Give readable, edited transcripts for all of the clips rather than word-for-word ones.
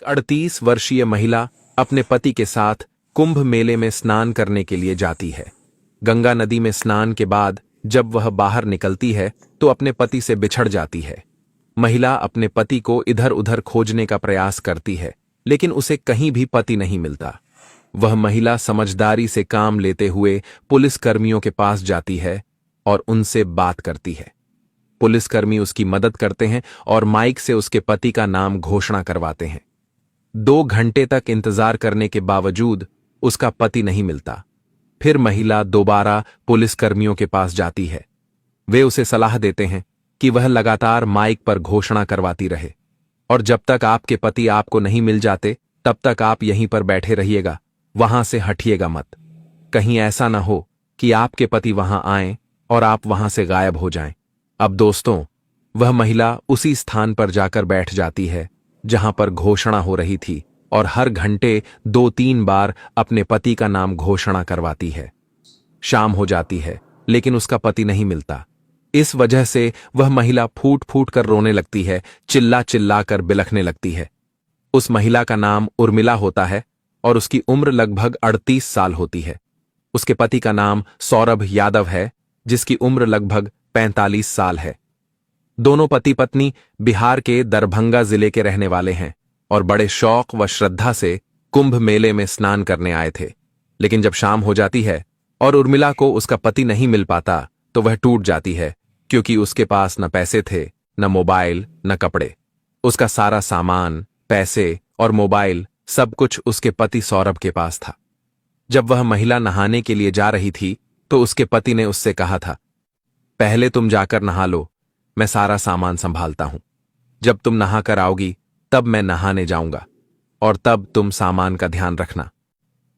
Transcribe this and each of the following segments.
38 वर्षीय महिला अपने पति के साथ कुंभ मेले में स्नान करने के लिए जाती है। गंगा नदी में स्नान के बाद जब वह बाहर निकलती है तो अपने पति से बिछड़ जाती है। महिला अपने पति को इधर उधर खोजने का प्रयास करती है, लेकिन उसे कहीं भी पति नहीं मिलता। वह महिला समझदारी से काम लेते हुए पुलिसकर्मियों के पास जाती है और उनसे बात करती है। पुलिसकर्मी उसकी मदद करते हैं और माइक से उसके पति का नाम घोषणा करवाते हैं। 2 घंटे तक इंतजार करने के बावजूद उसका पति नहीं मिलता। फिर महिला दोबारा पुलिसकर्मियों के पास जाती है। वे उसे सलाह देते हैं कि वह लगातार माइक पर घोषणा करवाती रहे और जब तक आपके पति आपको नहीं मिल जाते तब तक आप यहीं पर बैठे रहिएगा, वहां से हटिएगा मत। कहीं ऐसा ना हो कि आपके पति वहां आएं और आप वहां से गायब हो जाएं। अब दोस्तों, वह महिला उसी स्थान पर जाकर बैठ जाती है जहां पर घोषणा हो रही थी और हर घंटे 2-3 बार अपने पति का नाम घोषणा करवाती है। शाम हो जाती है लेकिन उसका पति नहीं मिलता। इस वजह से वह महिला फूट फूट कर रोने लगती है, चिल्ला चिल्ला कर बिलखने लगती है। उस महिला का नाम उर्मिला होता है और उसकी उम्र लगभग 38 साल होती है। उसके पति का नाम सौरभ यादव है, जिसकी उम्र लगभग 45 साल है। दोनों पति पत्नी बिहार के दरभंगा जिले के रहने वाले हैं और बड़े शौक व श्रद्धा से कुंभ मेले में स्नान करने आए थे। लेकिन जब शाम हो जाती है और उर्मिला को उसका पति नहीं मिल पाता तो वह टूट जाती है, क्योंकि उसके पास न पैसे थे, न मोबाइल, न कपड़े। उसका सारा सामान, पैसे और मोबाइल सब कुछ उसके पति सौरभ के पास था। जब वह महिला नहाने के लिए जा रही थी तो उसके पति ने उससे कहा था, पहले तुम जाकर नहा लो, मैं सारा सामान संभालता हूं। जब तुम नहाकर आओगी तब मैं नहाने जाऊंगा और तब तुम सामान का ध्यान रखना।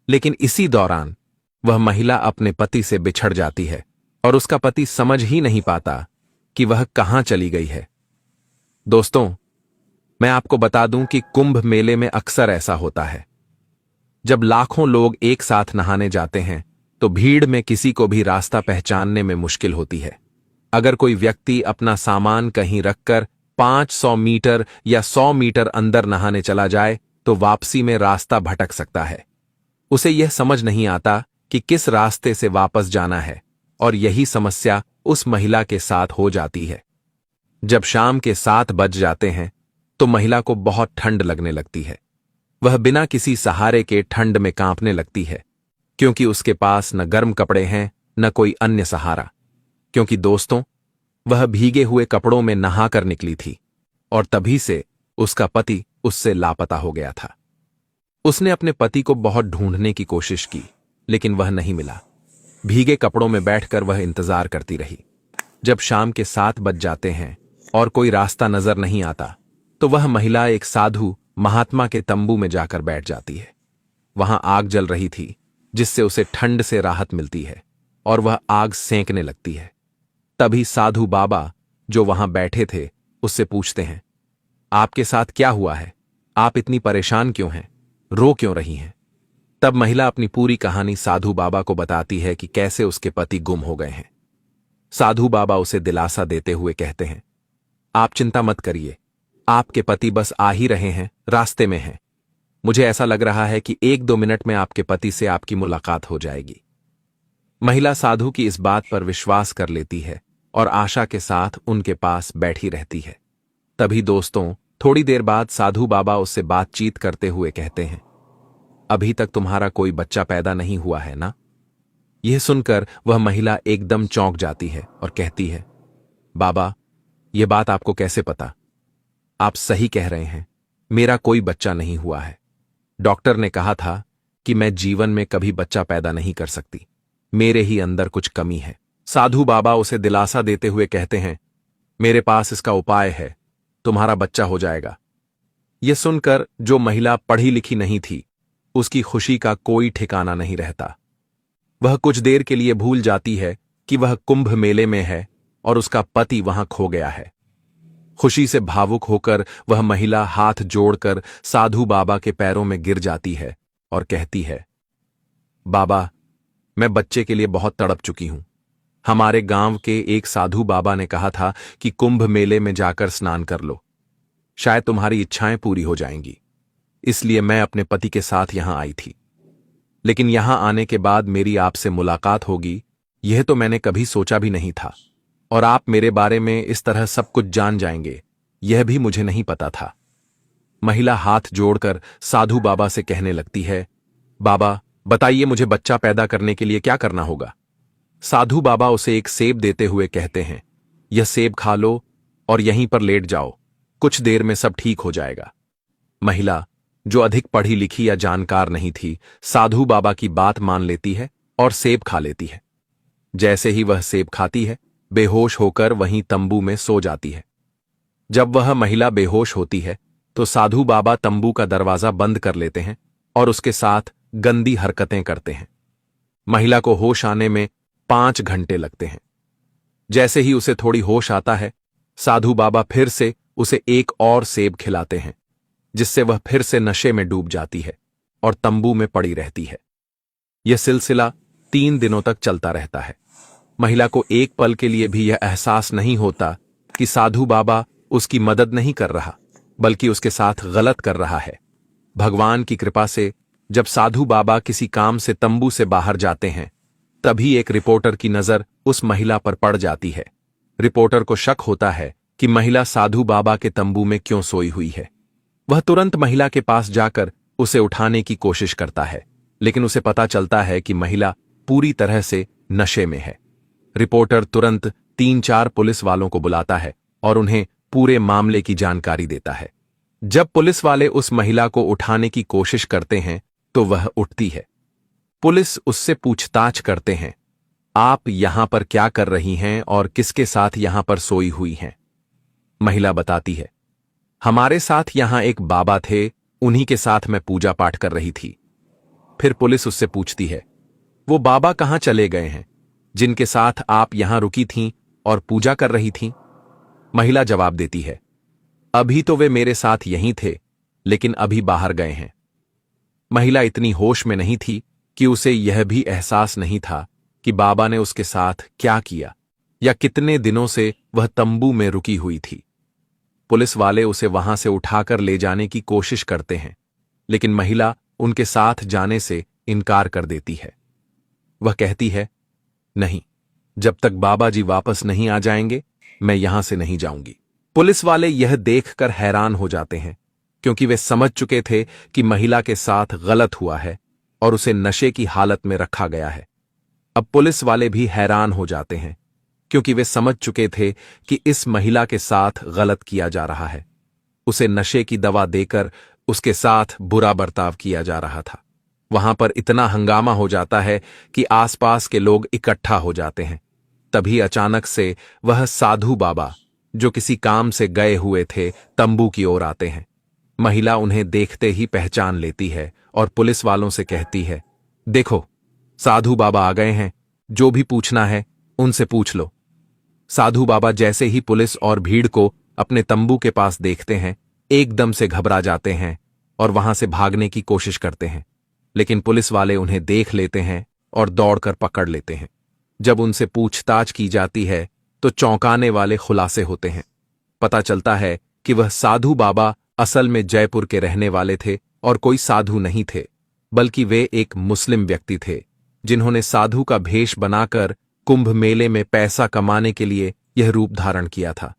लेकिन इसी दौरान वह महिला अपने पति से बिछड़ जाती है और उसका पति समझ ही नहीं पाता कि वह कहां चली गई है। दोस्तों, मैं आपको बता दूं कि कुंभ मेले में अक्सर ऐसा होता है। जब लाखों लोग एक साथ नहाने जाते हैं तो भीड़ में किसी को भी रास्ता पहचानने में मुश्किल होती है। अगर कोई व्यक्ति अपना सामान कहीं रखकर 500 मीटर या 100 मीटर अंदर नहाने चला जाए तो वापसी में रास्ता भटक सकता है। उसे यह समझ नहीं आता कि किस रास्ते से वापस जाना है और यही समस्या उस महिला के साथ हो जाती है। जब शाम के 7 बज जाते हैं तो महिला को बहुत ठंड लगने लगती है। वह बिना किसी सहारे के ठंड में कांपने लगती है, क्योंकि उसके पास न गर्म कपड़े हैं न कोई अन्य सहारा। क्योंकि दोस्तों, वह भीगे हुए कपड़ों में नहाकर निकली थी और तभी से उसका पति उससे लापता हो गया था। उसने अपने पति को बहुत ढूंढने की कोशिश की, लेकिन वह नहीं मिला। भीगे कपड़ों में बैठकर वह इंतजार करती रही। जब शाम के 7 बज जाते हैं और कोई रास्ता नजर नहीं आता तो वह महिला एक साधु महात्मा के तंबू में जाकर बैठ जाती है। वहां आग जल रही थी, जिससे उसे ठंड से राहत मिलती है और वह आग सेंकने लगती है। तभी साधु बाबा, जो वहां बैठे थे, उससे पूछते हैं, आपके साथ क्या हुआ है? आप इतनी परेशान क्यों हैं? रो क्यों रही हैं? तब महिला अपनी पूरी कहानी साधु बाबा को बताती है कि कैसे उसके पति गुम हो गए हैं। साधु बाबा उसे दिलासा देते हुए कहते हैं, आप चिंता मत करिए, आपके पति बस आ ही रहे हैं, रास्ते में हैं। मुझे ऐसा लग रहा है कि 1-2 मिनट में आपके पति से आपकी मुलाकात हो जाएगी। महिला साधु की इस बात पर विश्वास कर लेती है और आशा के साथ उनके पास बैठी रहती है। तभी दोस्तों, थोड़ी देर बाद साधु बाबा उससे बातचीत करते हुए कहते हैं, अभी तक तुम्हारा कोई बच्चा पैदा नहीं हुआ है ना? यह सुनकर वह महिला एकदम चौंक जाती है और कहती है, बाबा, यह बात आपको कैसे पता? आप सही कह रहे हैं, मेरा कोई बच्चा नहीं हुआ है। डॉक्टर ने कहा था कि मैं जीवन में कभी बच्चा पैदा नहीं कर सकती, मेरे ही अंदर कुछ कमी है। साधु बाबा उसे दिलासा देते हुए कहते हैं, मेरे पास इसका उपाय है, तुम्हारा बच्चा हो जाएगा। यह सुनकर जो महिला पढ़ी लिखी नहीं थी, उसकी खुशी का कोई ठिकाना नहीं रहता। वह कुछ देर के लिए भूल जाती है कि वह कुंभ मेले में है और उसका पति वहां खो गया है। खुशी से भावुक होकर वह महिला हाथ जोड़कर साधु बाबा के पैरों में गिर जाती है और कहती है, बाबा, मैं बच्चे के लिए बहुत तड़प चुकी हूं। हमारे गांव के एक साधु बाबा ने कहा था कि कुंभ मेले में जाकर स्नान कर लो, शायद तुम्हारी इच्छाएं पूरी हो जाएंगी। इसलिए मैं अपने पति के साथ यहां आई थी। लेकिन यहां आने के बाद मेरी आपसे मुलाकात होगी, यह तो मैंने कभी सोचा भी नहीं था। और आप मेरे बारे में इस तरह सब कुछ जान जाएंगे, यह भी मुझे नहीं पता था। महिला हाथ जोड़कर साधु बाबा से कहने लगती है, बाबा बताइए मुझे बच्चा पैदा करने के लिए क्या करना होगा। साधु बाबा उसे एक सेब देते हुए कहते हैं, यह सेब खा लो और यहीं पर लेट जाओ, कुछ देर में सब ठीक हो जाएगा। महिला, जो अधिक पढ़ी लिखी या जानकार नहीं थी, साधु बाबा की बात मान लेती है और सेब खा लेती है। जैसे ही वह सेब खाती है, बेहोश होकर वहीं तंबू में सो जाती है। जब वह महिला बेहोश होती है तो साधु बाबा तंबू का दरवाजा बंद कर लेते हैं और उसके साथ गंदी हरकतें करते हैं। महिला को होश आने में 5 घंटे लगते हैं। जैसे ही उसे थोड़ी होश आता है, साधु बाबा फिर से उसे एक और सेब खिलाते हैं, जिससे वह फिर से नशे में डूब जाती है और तंबू में पड़ी रहती है। यह सिलसिला 3 दिनों तक चलता रहता है। महिला को एक पल के लिए भी यह एहसास नहीं होता कि साधु बाबा उसकी मदद नहीं कर रहा, बल्कि उसके साथ गलत कर रहा है। भगवान की कृपा से जब साधु बाबा किसी काम से तंबू से बाहर जाते हैं, तभी एक रिपोर्टर की नजर उस महिला पर पड़ जाती है। रिपोर्टर को शक होता है कि महिला साधु बाबा के तंबू में क्यों सोई हुई है। वह तुरंत महिला के पास जाकर उसे उठाने की कोशिश करता है, लेकिन उसे पता चलता है कि महिला पूरी तरह से नशे में है। रिपोर्टर तुरंत 3-4 पुलिस वालों को बुलाता है और उन्हें पूरे मामले की जानकारी देता है। जब पुलिस वाले उस महिला को उठाने की कोशिश करते हैं तो वह उठती है। पुलिस उससे पूछताछ करते हैं, आप यहां पर क्या कर रही हैं और किसके साथ यहां पर सोई हुई हैं? महिला बताती है, हमारे साथ यहां एक बाबा थे, उन्हीं के साथ मैं पूजा पाठ कर रही थी। फिर पुलिस उससे पूछती है, वो बाबा कहां चले गए हैं जिनके साथ आप यहां रुकी थीं और पूजा कर रही थीं? महिला जवाब देती है, अभी तो वे मेरे साथ यहीं थे, लेकिन अभी बाहर गए हैं। महिला इतनी होश में नहीं थी कि उसे यह भी एहसास नहीं था कि बाबा ने उसके साथ क्या किया या कितने दिनों से वह तंबू में रुकी हुई थी। पुलिस वाले उसे वहां से उठाकर ले जाने की कोशिश करते हैं, लेकिन महिला उनके साथ जाने से इनकार कर देती है। वह कहती है, नहीं, जब तक बाबा जी वापस नहीं आ जाएंगे मैं यहां से नहीं जाऊंगी। पुलिस वाले यह देखकर हैरान हो जाते हैं, क्योंकि वे समझ चुके थे कि महिला के साथ गलत हुआ है और उसे नशे की हालत में रखा गया है। अब पुलिस वाले भी हैरान हो जाते हैं, क्योंकि वे समझ चुके थे कि इस महिला के साथ गलत किया जा रहा है। उसे नशे की दवा देकर उसके साथ बुरा बर्ताव किया जा रहा था। वहां पर इतना हंगामा हो जाता है कि आसपास के लोग इकट्ठा हो जाते हैं। तभी अचानक से वह साधु बाबा, जो किसी काम से गए हुए थे, तंबू की ओर आते हैं। महिला उन्हें देखते ही पहचान लेती है और पुलिस वालों से कहती है, देखो, साधु बाबा आ गए हैं, जो भी पूछना है उनसे पूछ लो। साधु बाबा जैसे ही पुलिस और भीड़ को अपने तंबू के पास देखते हैं, एकदम से घबरा जाते हैं और वहां से भागने की कोशिश करते हैं, लेकिन पुलिस वाले उन्हें देख लेते हैं और दौड़कर पकड़ लेते हैं। जब उनसे पूछताछ की जाती है तो चौंकाने वाले खुलासे होते हैं। पता चलता है कि वह साधु बाबा असल में जयपुर के रहने वाले थे और कोई साधु नहीं थे, बल्कि वे एक मुस्लिम व्यक्ति थे, जिन्होंने साधु का भेष बनाकर कुंभ मेले में पैसा कमाने के लिए यह रूप धारण किया था।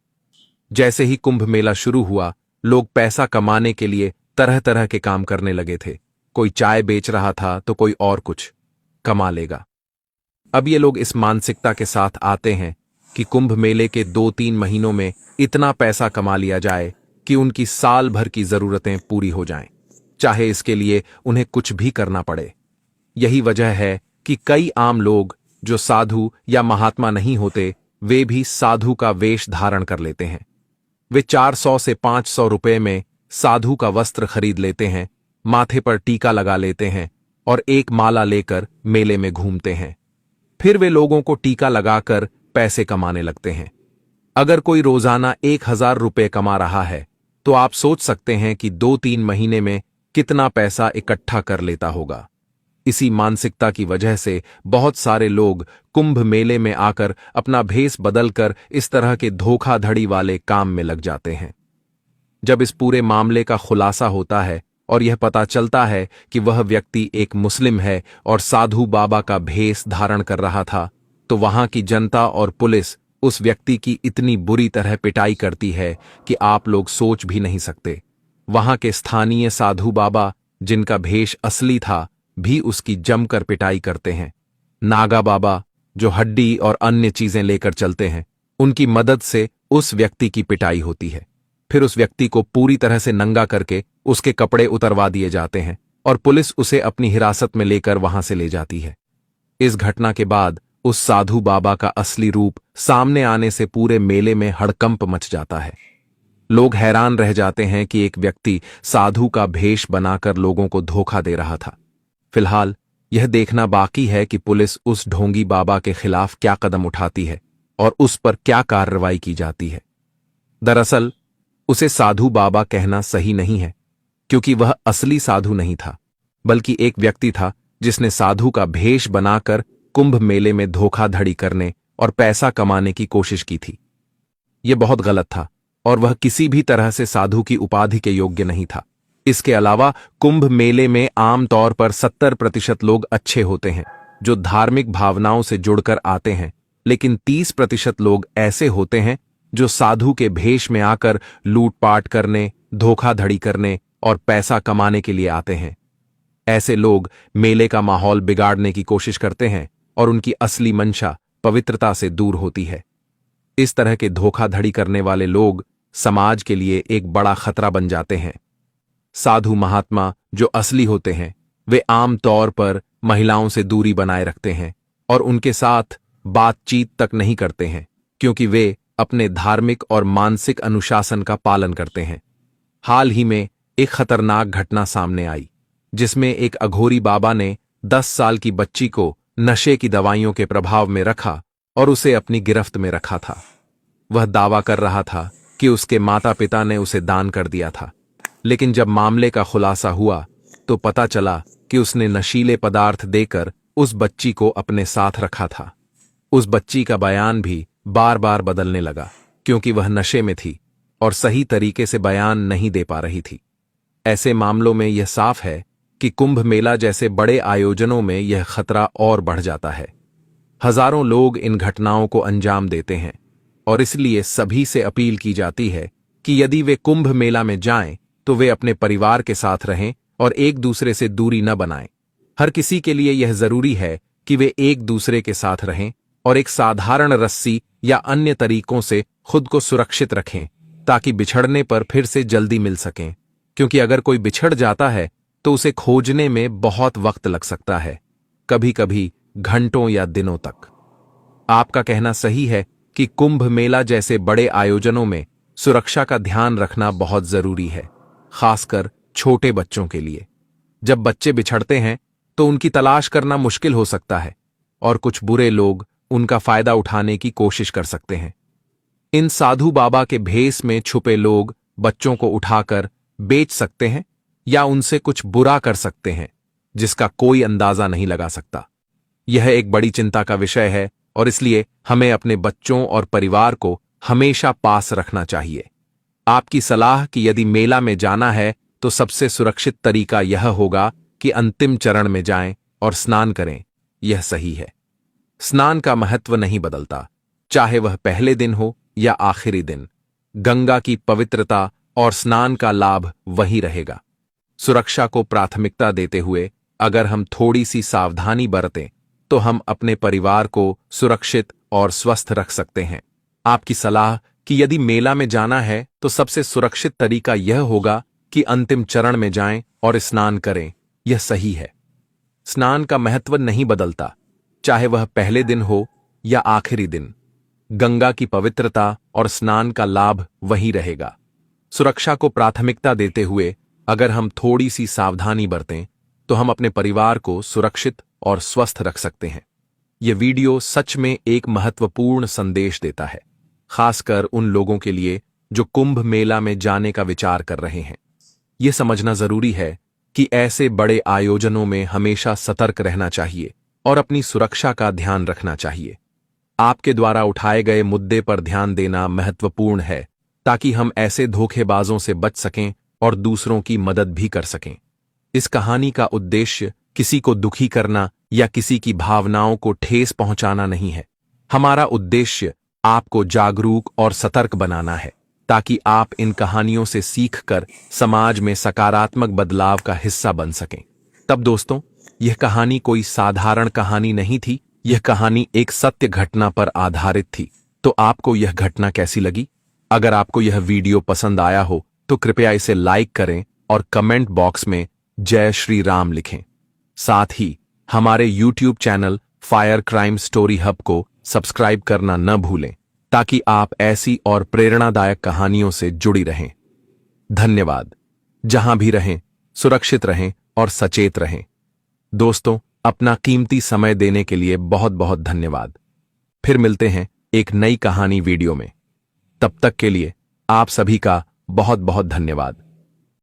जैसे ही कुंभ मेला शुरू हुआ, लोग पैसा कमाने के लिए तरह तरह के काम करने लगे थे। कोई चाय बेच रहा था तो कोई और कुछ कमा लेगा। अब ये लोग इस मानसिकता के साथ आते हैं कि कुंभ मेले के 2-3 महीनों में इतना पैसा कमा लिया जाए कि उनकी साल भर की जरूरतें पूरी हो जाएं, चाहे इसके लिए उन्हें कुछ भी करना पड़े। यही वजह है कि कई आम लोग जो साधु या महात्मा नहीं होते, वे भी साधु का वेश धारण कर लेते हैं। वे 400 से 500 रुपए में साधु का वस्त्र खरीद लेते हैं, माथे पर टीका लगा लेते हैं और एक माला लेकर मेले में घूमते हैं। फिर वे लोगों को टीका लगाकर पैसे कमाने लगते हैं। अगर कोई रोजाना 1000 रुपए कमा रहा है तो आप सोच सकते हैं कि 2-3 महीने में कितना पैसा इकट्ठा कर लेता होगा। इसी मानसिकता की वजह से बहुत सारे लोग कुंभ मेले में आकर अपना भेष बदलकर इस तरह के धोखाधड़ी वाले काम में लग जाते हैं। जब इस पूरे मामले का खुलासा होता है और यह पता चलता है कि वह व्यक्ति एक मुस्लिम है और साधु बाबा का भेष धारण कर रहा था, तो वहां की जनता और पुलिस उस व्यक्ति की इतनी बुरी तरह पिटाई करती है कि आप लोग सोच भी नहीं सकते। वहां के स्थानीय साधु बाबा, जिनका भेष असली था, भी उसकी जमकर पिटाई करते हैं। नागा बाबा, जो हड्डी और अन्य चीजें लेकर चलते हैं, उनकी मदद से उस व्यक्ति की पिटाई होती है। फिर उस व्यक्ति को पूरी तरह से नंगा करके उसके कपड़े उतरवा दिए जाते हैं और पुलिस उसे अपनी हिरासत में लेकर वहां से ले जाती है। इस घटना के बाद उस साधु बाबा का असली रूप सामने आने से पूरे मेले में हड़कंप मच जाता है। लोग हैरान रह जाते हैं कि एक व्यक्ति साधु का भेष बनाकर लोगों को धोखा दे रहा था। फिलहाल यह देखना बाकी है कि पुलिस उस ढोंगी बाबा के खिलाफ क्या कदम उठाती है और उस पर क्या कार्रवाई की जाती है। दरअसल उसे साधु बाबा कहना सही नहीं है, क्योंकि वह असली साधु नहीं था, बल्कि एक व्यक्ति था जिसने साधु का भेष बनाकर कुंभ मेले में धोखाधड़ी करने और पैसा कमाने की कोशिश की थी। यह बहुत गलत था और वह किसी भी तरह से साधु की उपाधि के योग्य नहीं था। इसके अलावा कुंभ मेले में आमतौर पर 70% लोग अच्छे होते हैं जो धार्मिक भावनाओं से जुड़कर आते हैं, लेकिन 30% लोग ऐसे होते हैं जो साधु के भेष में आकर लूटपाट करने, धोखाधड़ी करने और पैसा कमाने के लिए आते हैं। ऐसे लोग मेले का माहौल बिगाड़ने की कोशिश करते हैं और उनकी असली मंशा पवित्रता से दूर होती है। इस तरह के धोखाधड़ी करने वाले लोग समाज के लिए एक बड़ा खतरा बन जाते हैं। साधु महात्मा जो असली होते हैं, वे आम तौर पर महिलाओं से दूरी बनाए रखते हैं और उनके साथ बातचीत तक नहीं करते हैं, क्योंकि वे अपने धार्मिक और मानसिक अनुशासन का पालन करते हैं। हाल ही में एक खतरनाक घटना सामने आई, जिसमें एक अघोरी बाबा ने 10 साल की बच्ची को नशे की दवाइयों के प्रभाव में रखा और उसे अपनी गिरफ्त में रखा था। वह दावा कर रहा था कि उसके माता पिता ने उसे दान कर दिया था, लेकिन जब मामले का खुलासा हुआ तो पता चला कि उसने नशीले पदार्थ देकर उस बच्ची को अपने साथ रखा था। उस बच्ची का बयान भी बार बार बदलने लगा, क्योंकि वह नशे में थी और सही तरीके से बयान नहीं दे पा रही थी। ऐसे मामलों में यह साफ है कि कुंभ मेला जैसे बड़े आयोजनों में यह खतरा और बढ़ जाता है। हजारों लोग इन घटनाओं को अंजाम देते हैं और इसलिए सभी से अपील की जाती है कि यदि वे कुंभ मेला में जाएं तो वे अपने परिवार के साथ रहें और एक दूसरे से दूरी न बनाएं। हर किसी के लिए यह जरूरी है कि वे एक दूसरे के साथ रहें और एक साधारण रस्सी या अन्य तरीकों से खुद को सुरक्षित रखें, ताकि बिछड़ने पर फिर से जल्दी मिल सकें, क्योंकि अगर कोई बिछड़ जाता है तो उसे खोजने में बहुत वक्त लग सकता है, कभी कभी घंटों या दिनों तक। आपका कहना सही है कि कुंभ मेला जैसे बड़े आयोजनों में सुरक्षा का ध्यान रखना बहुत जरूरी है, खासकर छोटे बच्चों के लिए। जब बच्चे बिछड़ते हैं तो उनकी तलाश करना मुश्किल हो सकता है और कुछ बुरे लोग उनका फायदा उठाने की कोशिश कर सकते हैं। इन साधु बाबा के भेष में छुपे लोग बच्चों को उठाकर बेच सकते हैं या उनसे कुछ बुरा कर सकते हैं, जिसका कोई अंदाजा नहीं लगा सकता। यह एक बड़ी चिंता का विषय है और इसलिए हमें अपने बच्चों और परिवार को हमेशा पास रखना चाहिए। आपकी सलाह कि यदि मेला में जाना है तो सबसे सुरक्षित तरीका यह होगा कि अंतिम चरण में जाएं और स्नान करें, यह सही है। स्नान का महत्व नहीं बदलता, चाहे वह पहले दिन हो या आखिरी दिन। गंगा की पवित्रता और स्नान का लाभ वही रहेगा। सुरक्षा को प्राथमिकता देते हुए अगर हम थोड़ी सी सावधानी बरतें तो हम अपने परिवार को सुरक्षित और स्वस्थ रख सकते हैं। आपकी सलाह कि यदि मेला में जाना है तो सबसे सुरक्षित तरीका यह होगा कि अंतिम चरण में जाएं और स्नान करें, यह सही है। स्नान का महत्व नहीं बदलता, चाहे वह पहले दिन हो या आखिरी दिन। गंगा की पवित्रता और स्नान का लाभ वही रहेगा। सुरक्षा को प्राथमिकता देते हुए अगर हम थोड़ी सी सावधानी बरतें तो हम अपने परिवार को सुरक्षित और स्वस्थ रख सकते हैं। यह वीडियो सच में एक महत्वपूर्ण संदेश देता है, खासकर उन लोगों के लिए जो कुंभ मेला में जाने का विचार कर रहे हैं। यह समझना जरूरी है कि ऐसे बड़े आयोजनों में हमेशा सतर्क रहना चाहिए और अपनी सुरक्षा का ध्यान रखना चाहिए। आपके द्वारा उठाए गए मुद्दे पर ध्यान देना महत्वपूर्ण है, ताकि हम ऐसे धोखेबाजों से बच सकें और दूसरों की मदद भी कर सकें। इस कहानी का उद्देश्य किसी को दुखी करना या किसी की भावनाओं को ठेस पहुंचाना नहीं है। हमारा उद्देश्य आपको जागरूक और सतर्क बनाना है, ताकि आप इन कहानियों से सीखकर समाज में सकारात्मक बदलाव का हिस्सा बन सकें। तब दोस्तों, यह कहानी कोई साधारण कहानी नहीं थी, यह कहानी एक सत्य घटना पर आधारित थी। तो आपको यह घटना कैसी लगी? अगर आपको यह वीडियो पसंद आया हो तो कृपया इसे लाइक करें और कमेंट बॉक्स में जय श्री राम लिखें। साथ ही हमारे YouTube channel fire crime story hub को सब्सक्राइब करना न भूलें, ताकि आप ऐसी और प्रेरणादायक कहानियों से जुड़ी रहें। धन्यवाद। जहां भी रहें, सुरक्षित रहें और सचेत रहें। दोस्तों, अपना कीमती समय देने के लिए बहुत बहुत धन्यवाद। फिर मिलते हैं एक नई कहानी वीडियो में। तब तक के लिए आप सभी का बहुत बहुत धन्यवाद।